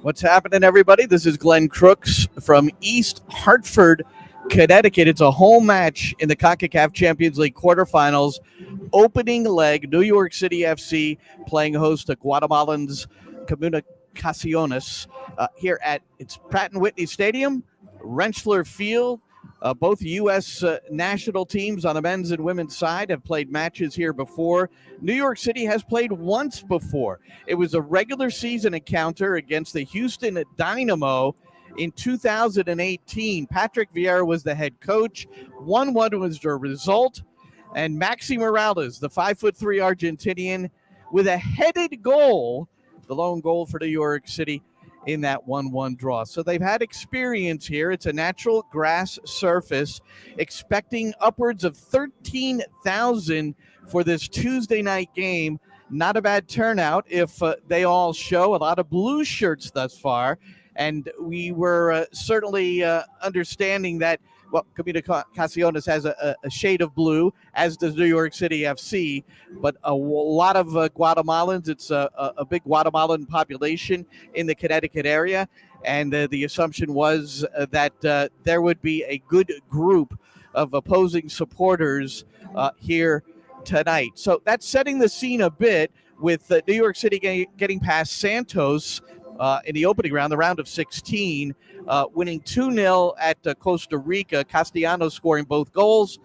What's happening, everybody? This is Glenn Crooks from East Hartford, Connecticut. It's a home match in the Concacaf Champions League quarterfinals. Opening leg, New York City FC playing host to Guatemalans Comunicaciones here at Pratt & Whitney Stadium, Rentschler Field. Both U.S. national teams on the men's and women's side have played matches here before. New York City has played once before. It was a regular season encounter against the Houston Dynamo in 2018. Patrick Vieira was the head coach. 1-1 was the result. And Maxi Morales, the 5'3" Argentinian, with a headed goal, the lone goal for New York City in that 1-1 draw. So they've had experience here. It's a natural grass surface, expecting upwards of 13,000 for this Tuesday night game. Not a bad turnout if they all show. A lot of blue shirts thus far. And we were certainly understanding that, well, Comunicaciones has a shade of blue, as does New York City FC, but a lot of Guatemalans. It's a big Guatemalan population in the Connecticut area, and the assumption was that there would be a good group of opposing supporters here tonight. So that's setting the scene a bit with New York City getting past Santos in the opening round, the round of 16, winning 2-0 at Costa Rica. Castellanos scoring both goals.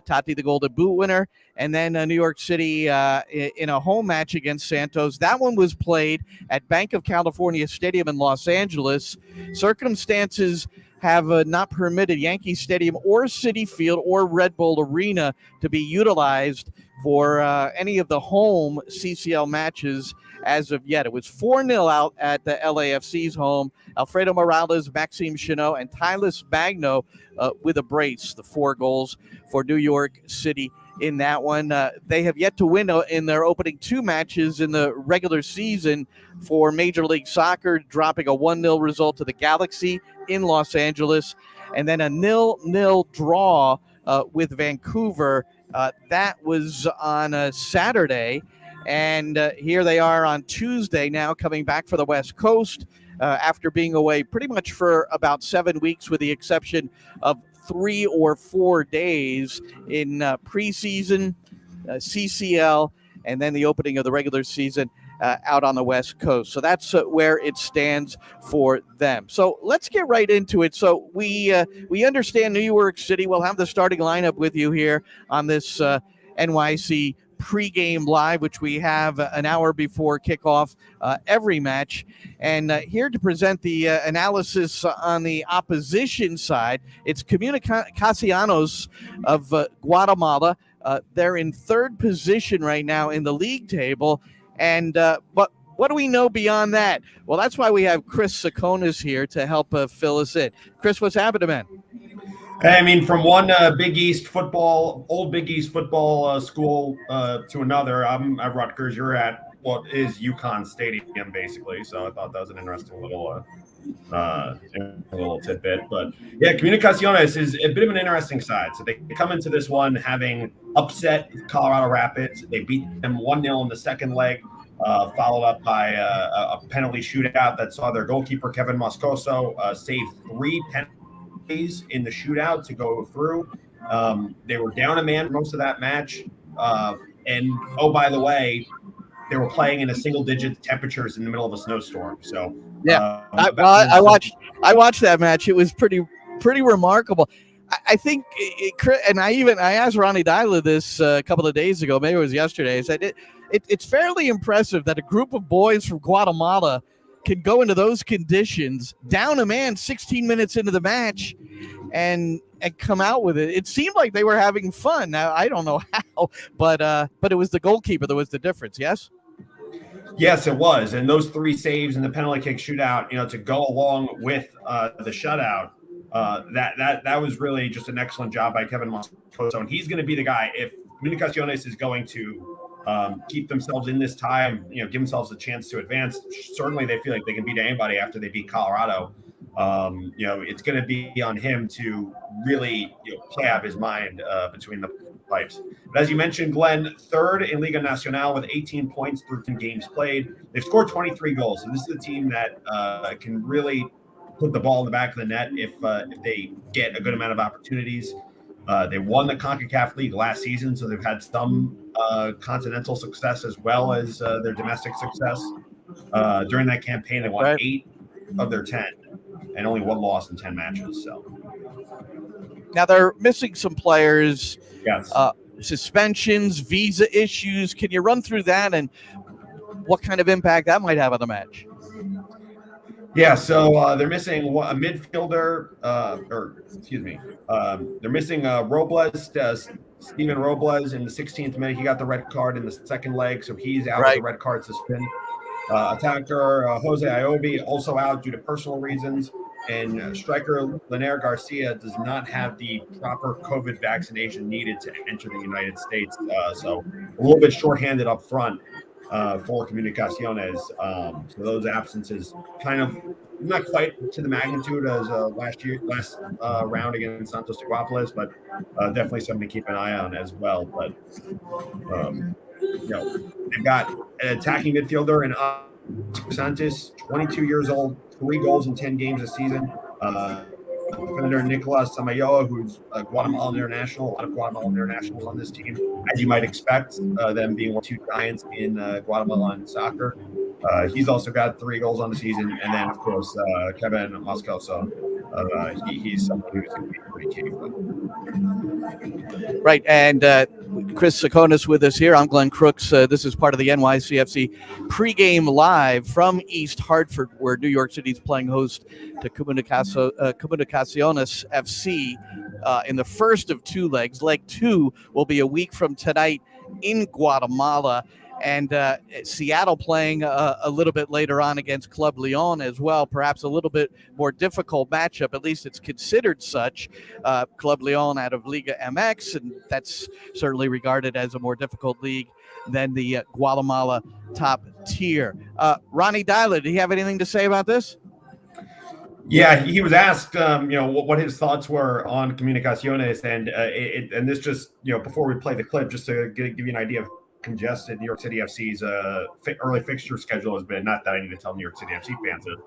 Tati, the Golden Boot winner. And then New York City in a home match against Santos. That one was played at Bank of California Stadium in Los Angeles. Circumstances have not permitted Yankee Stadium or Citi Field or Red Bull Arena to be utilized for any of the home CCL matches as of yet. It was 4-0 out at the LAFC's home. Alfredo Morales, Maxime Chanot, and Tylis Magno with a brace, the 4 goals for New York City in that one. They have yet to win in their opening 2 matches in the regular season for Major League Soccer, dropping a 1-0 result to the Galaxy in Los Angeles, and then a 0-0 draw with Vancouver. That was on a Saturday. And here they are on Tuesday now, coming back for the West Coast after being away pretty much for about 7 weeks, with the exception of 3 or 4 days in preseason, CCL, and then the opening of the regular season out on the West Coast. So that's where it stands for them. So let's get right into it. So we understand New York City will have the starting lineup with you here on this NYC pregame live, which we have an hour before kickoff every match. And here to present the analysis on the opposition side, it's Comunicaciones of Guatemala. They're in 3rd position right now in the league table. And but what do we know beyond that? Well, that's why we have Chris Tsakonas here to help fill us in. Chris, what's happening, man? I mean, from one old Big East football school to another. I'm at Rutgers. You're at what is UConn Stadium, basically. So I thought that was an interesting little tidbit. But yeah, Comunicaciones is a bit of an interesting side. So they come into this one having upset Colorado Rapids. They beat them 1-0 in the second leg, followed up by a penalty shootout that saw their goalkeeper Kevin Moscoso save 3 penalties in the shootout to go through. They were down a man most of that match. And oh, by the way, they were playing in a single-digit temperatures in the middle of a snowstorm. So yeah, I watched that match. It was pretty remarkable. I think, and I asked Ronnie Dyla this a couple of days ago. Maybe it was yesterday. I said it's fairly impressive that a group of boys from Guatemala can go into those conditions, down a man 16 minutes into the match, and come out with it. It seemed like they were having fun. Now, I don't know how, but it was the goalkeeper that was the difference, yes? Yes, it was. And those 3 saves in the penalty kick shootout, to go along with the shutout, that was really just an excellent job by Kevin Moscoso. And he's going to be the guy. If Comunicaciones is going to keep themselves in this tie and, give themselves a chance to advance, certainly they feel like they can beat anybody after they beat Colorado. It's going to be on him to really play out his mind between the Pipes. But as you mentioned, Glenn, third in Liga Nacional with 18 points through 10 games played. They've scored 23 goals. So this is a team that can really put the ball in the back of the net if they get a good amount of opportunities. They won the Concacaf League last season, so they've had some continental success as well as their domestic success. During that campaign, they won 8 of their 10 and only 1 loss in 10 matches. So now they're missing some players. Yes. Suspensions, visa issues. Can you run through that and what kind of impact that might have on the match? Yeah, so they're missing a midfielder, they're missing Robles, Steven Robles in the 16th minute. He got the red card in the second leg, so he's out with the red card suspended. Attacker Jose Iobi also out due to personal reasons. And striker Linaire Garcia does not have the proper COVID vaccination needed to enter the United States. So a little bit shorthanded up front for Comunicaciones. So those absences kind of not quite to the magnitude as last round against Santos Teguapolis, but definitely something to keep an eye on as well. But they've got an attacking midfielder in Santos, 22 years old, 3 goals in 10 games this season. Defender Nicolas Samayoa, who's a Guatemalan international. A lot of Guatemalan internationals on this team, as you might expect, them being 2 giants in Guatemalan soccer. He's also got 3 goals on the season. And then, of course, Kevin Moscoso. He's someone who's going to be pretty key for them. Right. And Chris Tsakonas with us here. I'm Glenn Crooks. This is part of the NYCFC pregame live from East Hartford, where New York City is playing host to Comunicaciones FC in the first of 2 legs. Leg 2 will be a week from tonight in Guatemala. And Seattle playing a little bit later on against Club Leon as well, perhaps a little bit more difficult matchup. At least it's considered such. Club Leon out of Liga MX, and that's certainly regarded as a more difficult league than the Guatemala top tier. Ronnie Dyla, do you have anything to say about this? Yeah, he was asked, what his thoughts were on Comunicaciones, and this just, before we play the clip, just to give you an idea of congested New York City FC's early fixture schedule has been. Not that I need to tell New York City FC fans it,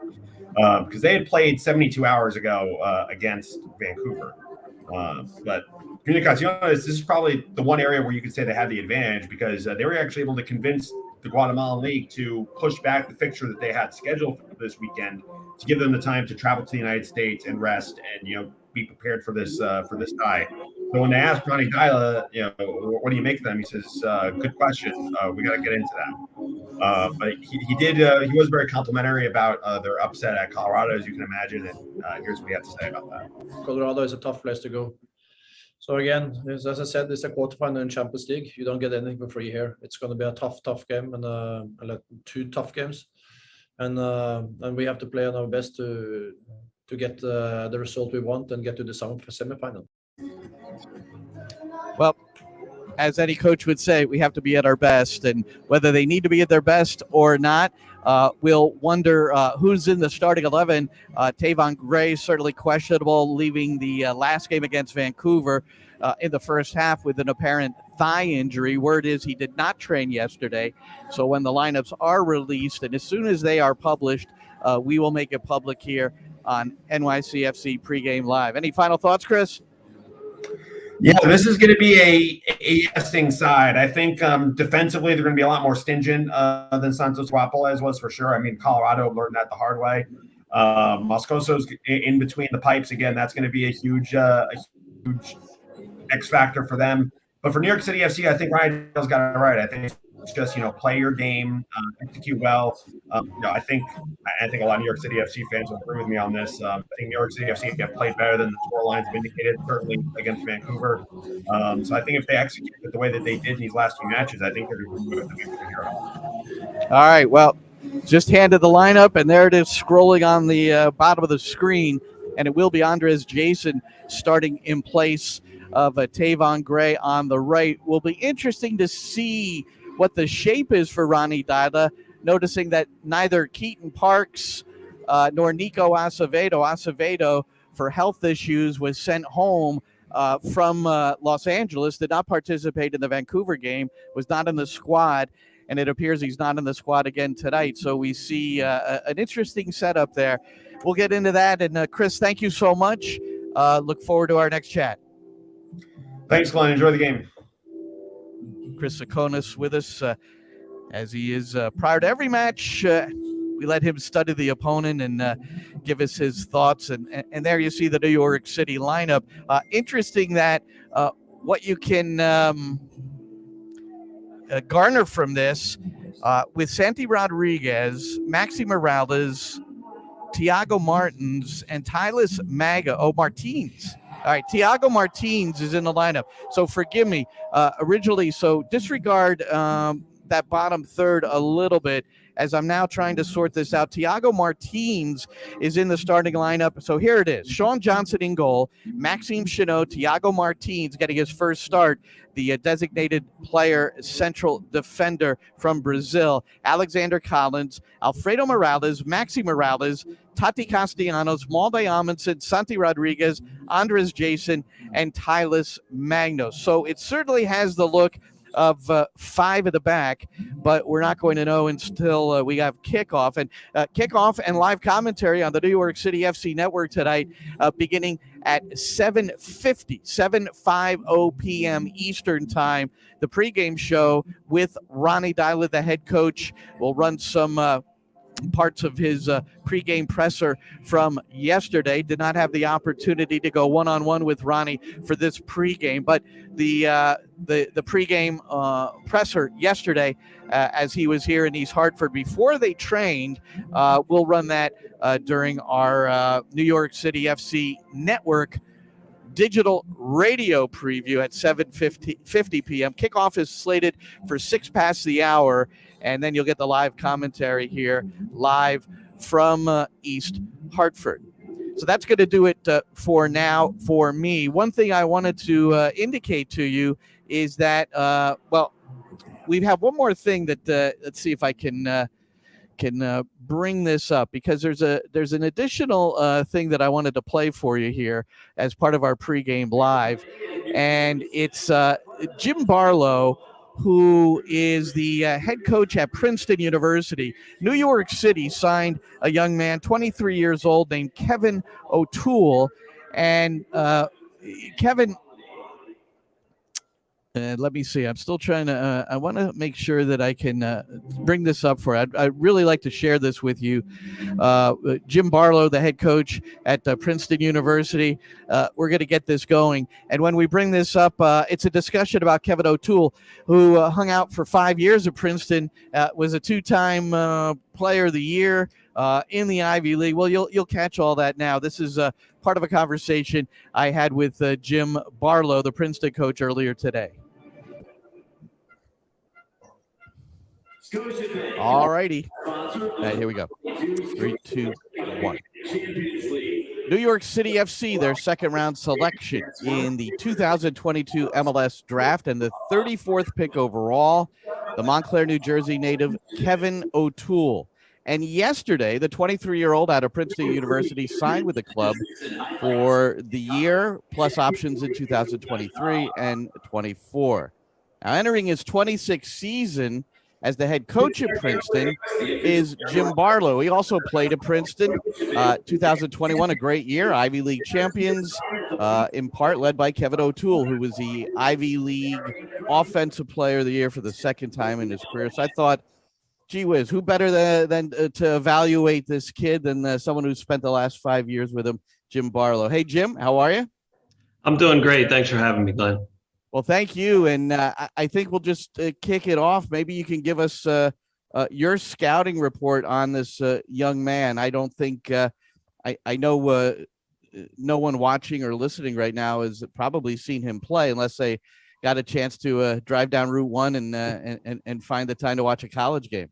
because they had played 72 hours ago against Vancouver. But Comunicaciones, this is probably the one area where you could say they had the advantage, because they were actually able to convince the Guatemalan League to push back the fixture that they had scheduled for this weekend to give them the time to travel to the United States and rest and be prepared for this tie. So when they asked Ronnie Dyla, what do you make of them? He says, good question. We got to get into that. But he was very complimentary about their upset at Colorado, as you can imagine. And here's what he had to say about that. Colorado is a tough place to go. So again, as I said, it's a quarterfinal in Champions League. You don't get anything for free here. It's going to be a tough game and 2 tough games. And we have to play on our best to get the result we want and get to the semifinal. Well, as any coach would say, we have to be at our best, and whether they need to be at their best or not, we'll wonder who's in the starting 11. Tavon Gray certainly questionable, leaving the last game against Vancouver in the first half with an apparent thigh injury. Word is he did not train yesterday. So when the lineups are released, and as soon as they are published, we will make it public here on NYCFC pregame live. Any final thoughts, Chris? Yeah, this is going to be a testing side. I think defensively they're going to be a lot more stingent than Santos Teguapolis was, for sure. I mean, Colorado learned that the hard way. Moscoso's in between the pipes again. That's going to be a huge X factor for them. But for New York City FC, I think Ryan got it right. I think it's just play your game, execute well. I think a lot of New York City FC fans will agree with me on this. I think New York City FC have played better than the score lines have indicated, certainly against Vancouver. So I think if they execute it the way that they did in these last 2 matches, I think they're going to move it here. All right. Well, just handed the lineup, and there it is scrolling on the bottom of the screen, and it will be Andres Jason starting in place of Tavon Gray on the right. Will be interesting to see what the shape is for Ronnie Dyla, noticing that neither Keaton Parks nor Nico Acevedo for health issues was sent home from Los Angeles, did not participate in the Vancouver game, was not in the squad, and it appears he's not in the squad again tonight. So we see an interesting setup there. We'll get into that. And Chris, thank you so much. Look forward to our next chat. Thanks, Glenn. Enjoy the game. Chris Tsakonas with us as he is prior to every match. We let him study the opponent and give us his thoughts. And there you see the New York City lineup. Interesting that what you can garner from this with Santi Rodriguez, Maxi Morales, Thiago Martins, and Tylis Martins. All right, Thiago Martins is in the lineup. So forgive me. Originally, so disregard that bottom third a little bit as I'm now trying to sort this out. Thiago Martins is in the starting lineup. So here it is. Sean Johnson in goal, Maxime Chenot, Thiago Martins getting his first start, the designated player central defender from Brazil, Alexander Collins, Alfredo Morales, Maxi Morales, Tati Castellanos, Malde Amundsen, Santi Rodriguez, Andres Jason, and Tylis Magnos. So it certainly has the look of five at the back, but we're not going to know until we have kickoff. And kickoff and live commentary on the New York City FC network tonight, beginning at 7:50 p.m. Eastern time. The pregame show with Ronnie Dyla, the head coach. We'll run some parts of his pregame presser from yesterday. Did not have the opportunity to go one-on-one with Ronnie for this pregame, but the pregame presser yesterday, as he was here in East Hartford before they trained, we'll run that during our New York City FC network digital radio preview at 7:50 p.m. Kickoff is slated for 6 past the hour, and then you'll get the live commentary here live from East Hartford. So that's going to do it for now for me. One thing I wanted to indicate to you is that, we have one more thing that let's see if I can bring this up, because there's an additional thing that I wanted to play for you here as part of our pregame live, and it's Jim Barlow, who is the head coach at Princeton University. New York City signed a young man, 23 years old, named Kevin OToole, and Kevin. Let me see. I'm still trying to. I want to make sure that I can bring this up for you. I'd really like to share this with you. Jim Barlow, the head coach at Princeton University. We're going to get this going. And when we bring this up, it's a discussion about Kevin OToole, who hung out for 5 years at Princeton, was a two-time player of the year in the Ivy League. Well, you'll catch all that now. This is part of a conversation I had with Jim Barlow, the Princeton coach, earlier today. All righty. All right, here we go. 3, 2, 1. New York City FC, their second round selection in the 2022 MLS draft, and the 34th pick overall, the Montclair, New Jersey native Kevin OToole. And yesterday, the 23-year-old out of Princeton University signed with the club for the year, plus options in 2023 and 24. Now, entering his 26th season as the head coach at Princeton is Jim Barlow. He also played at Princeton, 2021, a great year, Ivy League champions, in part led by Kevin OToole, who was the Ivy League Offensive Player of the Year for the second time in his career. So I thought, gee whiz, who better than to evaluate this kid than someone who spent the last 5 years with him, Jim Barlow. Hey, Jim, how are you? I'm doing great. Thanks for having me, Glenn. Well, thank you. And I think we'll just kick it off. Maybe you can give us your scouting report on this young man. I don't think I know no one watching or listening right now has probably seen him play, unless they got a chance to drive down Route 1 and find the time to watch a college game.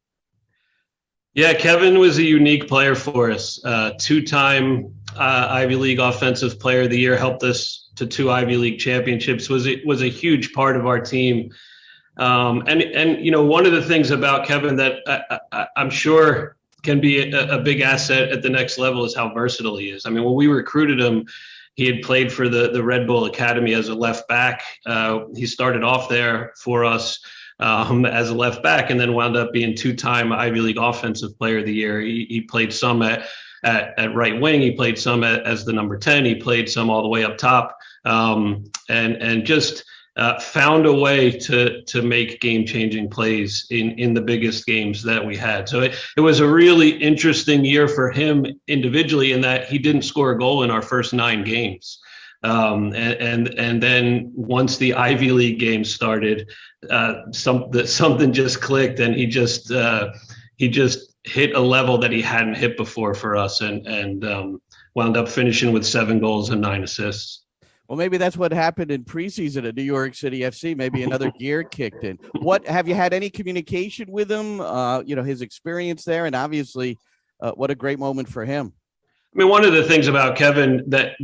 Yeah, Kevin was a unique player for us. Two-time Ivy League Offensive Player of the Year, helped us to 2 Ivy League championships, was a huge part of our team. And you know, one of the things about Kevin that I'm sure can be a big asset at the next level is how versatile he is. I mean, when we recruited him, He had played for the Red Bull Academy as a left back. He started off there for us as a left back, and then wound up being 2-time Ivy League Offensive Player of the Year. He played some at right wing. He played some as the number 10. He played some all the way up top, and just found a way to make game-changing plays in the biggest games that we had. So it was a really interesting year for him individually in that he didn't score a goal in our first 9 games. And then once the Ivy League games started, something just clicked, and he just hit a level that he hadn't hit before for us, and wound up finishing with 7 goals and 9 assists. Well, maybe that's what happened in preseason at New York City FC. Maybe another gear kicked in. What have you had any communication with him? His experience there, and obviously, what a great moment for him. I mean, one of the things about Kevin that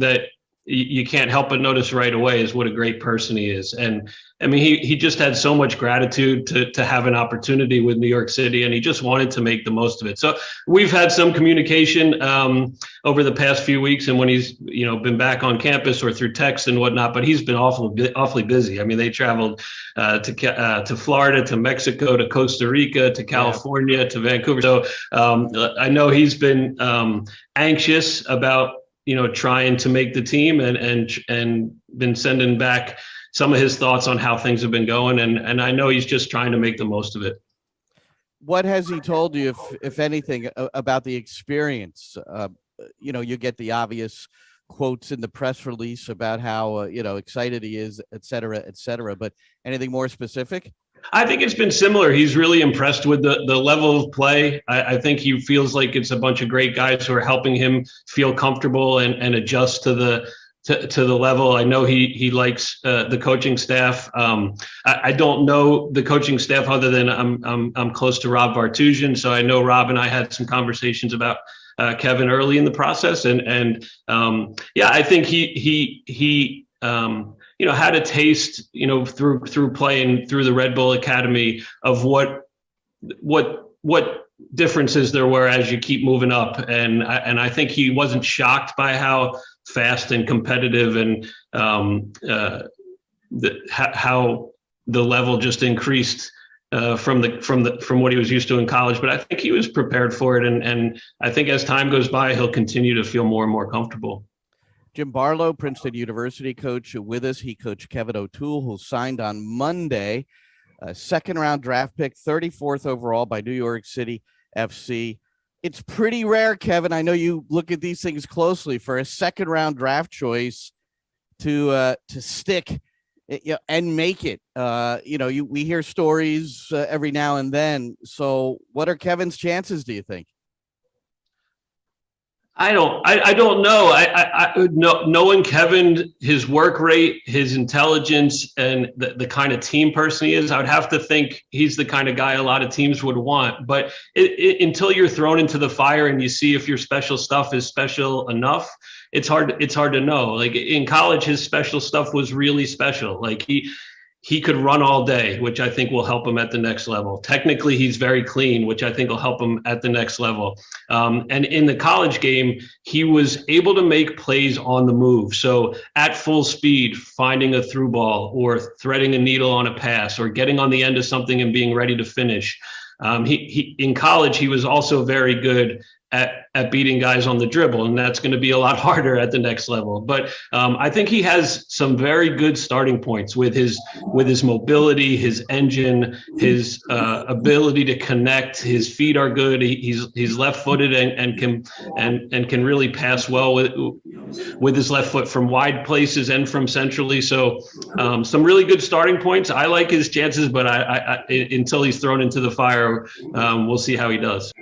you can't help but notice right away is what a great person he is. And I mean, he just had so much gratitude to have an opportunity with New York City, and he just wanted to make the most of it. So we've had some communication over the past few weeks, and when he's been back on campus or through text and whatnot, but he's been awfully busy. I mean, they traveled to Florida, to Mexico, to Costa Rica, to California, to Vancouver. So I know he's been anxious about trying to make the team, and been sending back some of his thoughts on how things have been going. And I know he's just trying to make the most of it. What has he told you, if anything, about the experience? You get the obvious quotes in the press release about how, excited he is, et cetera, but anything more specific? I think it's been similar. He's really impressed with the level of play. I think he feels like it's a bunch of great guys who are helping him feel comfortable and adjust to the level. I know he likes the coaching staff. I don't know the coaching staff other than I'm close to Rob Vartusian, so I know Rob and I had some conversations about Kevin early in the process, and I think he had a taste, through playing through the Red Bull Academy of what differences there were as you keep moving up. And I think he wasn't shocked by how fast and competitive and how the level just increased from what he was used to in college. But I think he was prepared for it. And I think as time goes by, he'll continue to feel more and more comfortable. Jim Barlow, Princeton University coach, with us. He coached Kevin OToole, who signed on Monday, a second-round draft pick, 34th overall by New York City FC. It's pretty rare, Kevin. I know you look at these things closely, for a second-round draft choice to stick and make it. We hear stories every now and then. So what are Kevin's chances, do you think? I don't know. I knowing Kevin, his work rate, his intelligence, and the kind of team person he is, I would have to think he's the kind of guy a lot of teams would want. But until you're thrown into the fire and you see if your special stuff is special enough, it's hard to know. Like in college, his special stuff was really special. Like he could run all day, which I think will help him at the next level. Technically, he's very clean, which I think will help him at the next level. And in the college game, he was able to make plays on the move. So at full speed, finding a through ball or threading a needle on a pass or getting on the end of something and being ready to finish. He in college, he was also very good at beating guys on the dribble, and that's going to be a lot harder at the next level. But I think he has some very good starting points with his mobility, his engine, his ability to connect. His feet are good. He's left-footed and can really pass well with his left foot from wide places and from centrally. So some really good starting points. I like his chances, but I until he's thrown into the fire, we'll see how he does.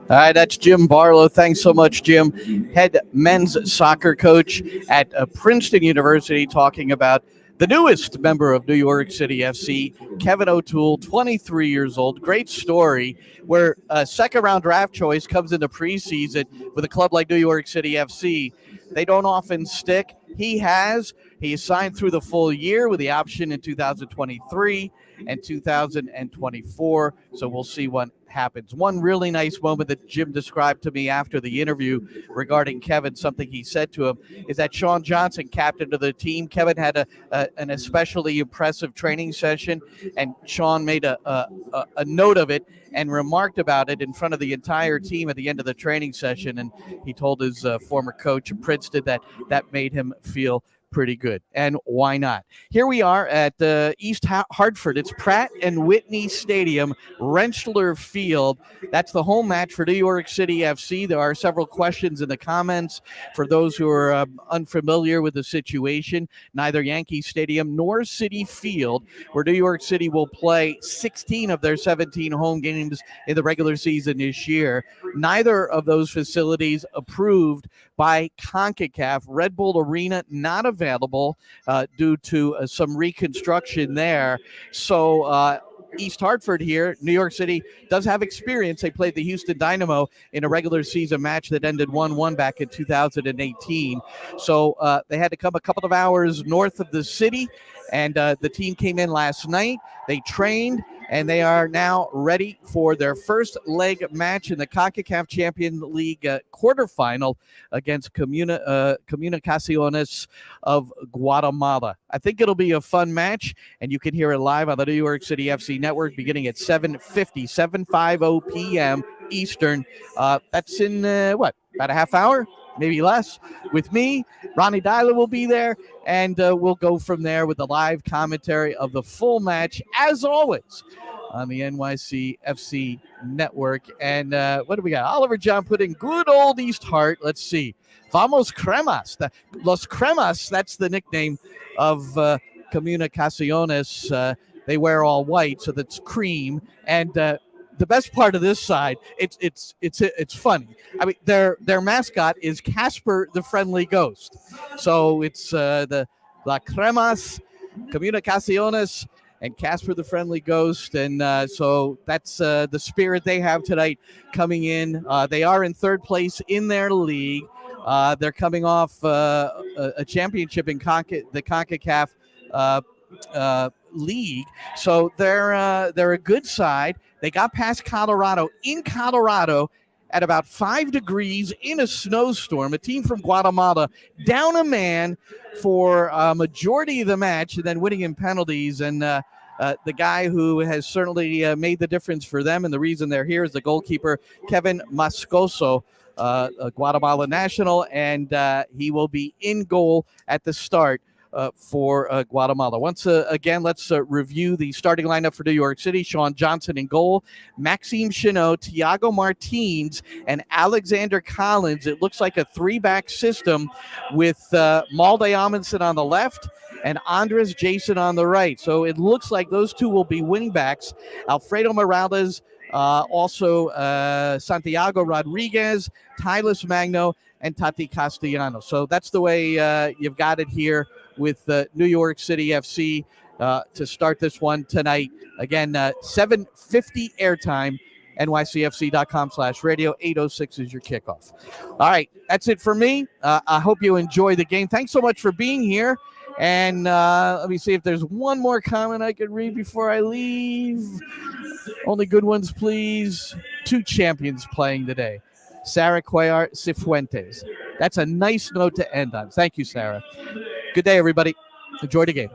All right, that's Jim Barlow. Thanks so much, Jim. Head men's soccer coach at Princeton University, talking about the newest member of New York City FC, Kevin OToole, 23 years old. Great story where a second-round draft choice comes into preseason with a club like New York City FC. They don't often stick. He has. He signed through the full year with the option in 2023. and 2024. So we'll see what happens. One really nice moment that Jim described to me after the interview regarding Kevin, something he said to him, is that Sean Johnson, captain of the team, Kevin had an especially impressive training session, and Sean made a note of it and remarked about it in front of the entire team at the end of the training session. And he told his former coach at Princeton that made him feel pretty good. And why not? Here we are at East Hartford. It's Pratt and Whitney Stadium, Rentschler Field. That's the home match for New York City FC. There are several questions in the comments for those who are unfamiliar with the situation. Neither Yankee Stadium nor Citi Field, where New York City will play 16 of their 17 home games in the regular season this year. Neither of those facilities approved by Concacaf. Red Bull Arena not available due to some reconstruction there. So East Hartford here, New York City, does have experience. They played the Houston Dynamo in a regular season match that ended 1-1 back in 2018. So they had to come a couple of hours north of the city, and the team came in last night. They trained, and they are now ready for their first leg match in the CONCACAF Champions League quarterfinal against Comunicaciones of Guatemala. I think it'll be a fun match, and you can hear it live on the New York City FC network beginning at 7:50 p.m. Eastern. That's in, about a half hour? Maybe less. With me, Ronnie Dyler will be there, and we'll go from there with the live commentary of the full match, as always, on the NYCFC network. And what do we got? Oliver John put in good old East Hart. Let's see. Vamos Cremas. Los Cremas, that's the nickname of Comunicaciones. They wear all white, so that's cream. And the best part of this side, it's funny. I mean, their mascot is Casper the Friendly Ghost. So it's the La Cremas, Comunicaciones, and Casper the Friendly Ghost. And so that's the spirit they have tonight coming in. They are in third place in their league. They're coming off a championship in the CONCACAF league. So they're a good side. They got past Colorado in Colorado at about 5 degrees in a snowstorm. A team from Guatemala down a man for a majority of the match and then winning in penalties. And the guy who has certainly made the difference for them and the reason they're here is the goalkeeper, Kevin Moscoso, a Guatemala national, and he will be in goal at the start for Guatemala. Once again, let's review the starting lineup for New York City. Sean Johnson in goal, Maxime Chenot, Thiago Martins, and Alexander Collins. It looks like a 3-back system with Malde Amundsen on the left and Andres Jason on the right. So it looks like those two will be wing backs. Alfredo Morales, also Santiago Rodriguez, Tyler Magno, and Tati Castellanos. So that's the way you've got it here with New York City FC to start this one tonight. Again, 7:50 airtime, nycfc.com/radio. 8:06 is your kickoff. All right, that's it for me. I hope you enjoy the game. Thanks so much for being here. And let me see if there's one more comment I could read before I leave. Only good ones, please. 2 champions playing today. Sarah Cuellar Cifuentes. That's a nice note to end on. Thank you, Sarah. Good day, everybody. Enjoy the game.